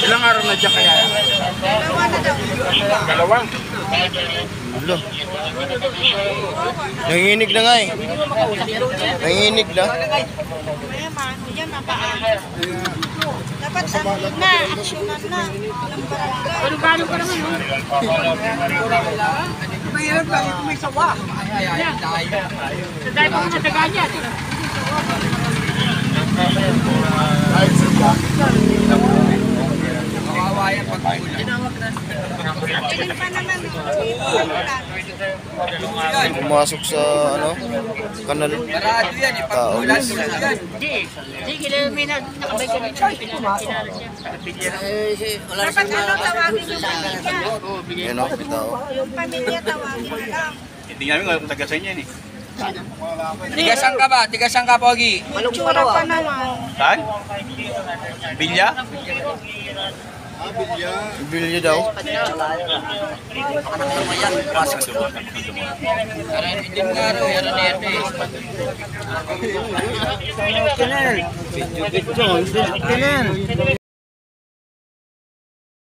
Ilang araw na dyan kaya? Dalawa na daw. Dalawa? Ulo. Nanginginig na nga eh. Nanginginig na. Kaya yan mapaan. Dapat ano na, aksyonan na ng barangay. Pero gano'n pa naman, no? Mahirap lang ito may sawa. Sa dahil pa mga taga niya. Kawawayan pag-ulan. Pwede pa naman. Pumasok sa ano, kanal. Marado yan, pag-ulan. Hindi. Sige, may nakabay ka rin. Pinala siya. Dapat ano tawagin yung pamilya. Yan ako, bitaw. Yung pamilya tawagin na lang. Hindi namin kung taga sa inyo yan eh. Tigasang ka ba? Tigasang ka, Pogi? Itsura pa naman. Saan? Bilya? Bilya daw. Hindi nga rin, yan na yan eh. Kinel. Kinel.